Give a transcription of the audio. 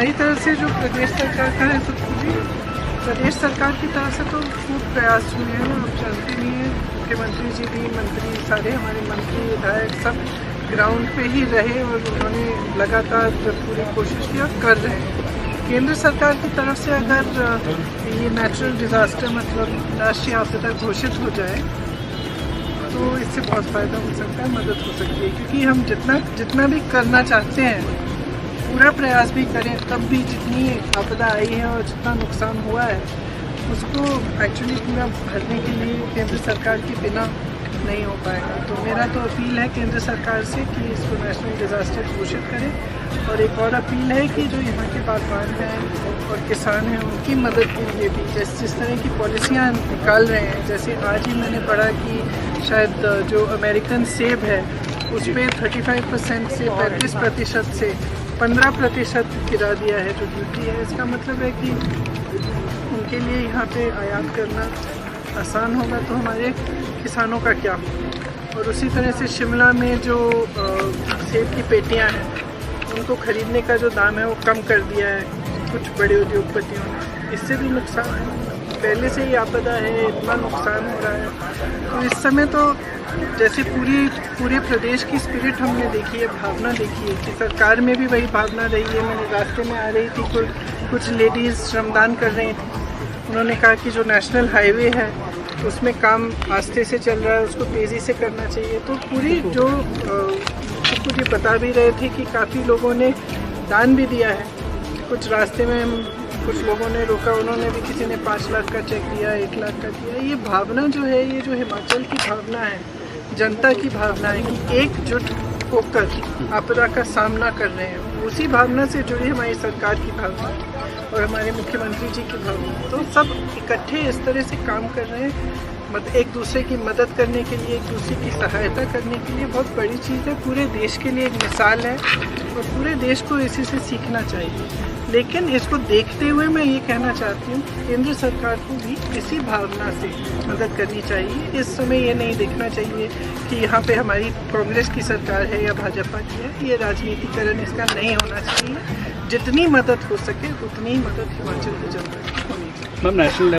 हमारी तरफ से जो प्रदेश सरकार का है तो पूरी प्रदेश सरकार की तरफ से तो खूब प्रयास हुए हैं। आप जानते नहीं हैं, मुख्यमंत्री जी भी, मंत्री सारे हमारे मंत्री विधायक सब ग्राउंड पे ही रहे और उन्होंने लगातार पूरी कोशिश की और कर रहे हैं। केंद्र सरकार की तरफ से अगर ये नेचुरल डिज़ास्टर मतलब राष्ट्रीय आपदा घोषित हो जाए तो इससे बहुत फ़ायदा हो सकता है, मदद हो सकती है। क्योंकि हम जितना भी करना चाहते हैं, पूरा प्रयास भी करें, तब भी जितनी आपदा आई है और जितना नुकसान हुआ है उसको एक्चुअली पूरा भरने के लिए केंद्र सरकार के बिना नहीं हो पाएगा। तो मेरा तो अपील है केंद्र सरकार से कि इसको नेशनल डिज़ास्टर घोषित करें। और एक और अपील है कि जो यहाँ के बागवान हैं और किसान हैं उनकी मदद के लिए भी जिस तरह की पॉलिसियाँ निकाल रहे हैं, जैसे आज ही मैंने पढ़ा कि शायद जो अमेरिकन सेब है उस पर 35% से 35% से 15% गिरा दिया है जो ड्यूटी है। इसका मतलब है कि उनके लिए यहाँ पे आयात करना आसान होगा, तो हमारे किसानों का क्या होगा। और उसी तरह से शिमला में जो सेब की पेटियाँ हैं उनको ख़रीदने का जो दाम है वो कम कर दिया है कुछ बड़े उद्योगपतियों ने। इससे भी नुकसान है, पहले से ही आपदा है, इतना नुकसान हो रहा है। तो इस समय तो जैसे पूरे प्रदेश की स्पिरिट हमने देखी है, भावना देखी है कि सरकार में भी वही भावना रही है। मैंने रास्ते में आ रही थी, कुछ लेडीज़ श्रमदान कर रही थी, उन्होंने कहा कि जो नेशनल हाईवे है उसमें काम आस्ते से चल रहा है, उसको तेज़ी से करना चाहिए। तो पूरी जो कुछ ये बता भी रहे थे कि काफ़ी लोगों ने दान भी दिया है। कुछ रास्ते में कुछ लोगों ने रोका, उन्होंने भी, किसी ने 5 लाख का चेक दिया, 1 लाख का दिया। ये भावना जो है, ये जो हिमाचल की भावना है, जनता की भावना है कि एकजुट होकर आपदा का सामना कर रहे हैं, उसी भावना से जुड़ी हमारी सरकार की भावना और हमारे मुख्यमंत्री जी की भावना। तो सब इकट्ठे इस तरह से काम कर रहे हैं, एक दूसरे की मदद करने के लिए, एक दूसरे की सहायता करने के लिए बहुत बड़ी चीज़ है। पूरे देश के लिए एक मिसाल है और पूरे देश को इसी से सीखना चाहिए। लेकिन इसको देखते हुए मैं ये कहना चाहती हूँ केंद्र सरकार को भी इसी भावना से मदद करनी चाहिए। इस समय ये नहीं देखना चाहिए कि यहाँ पे हमारी कांग्रेस की सरकार है या भाजपा की है, ये राजनीतिकरण इसका नहीं होना चाहिए। जितनी मदद हो सके उतनी ही मदद हिमाचल की जनता की होनी चाहिए।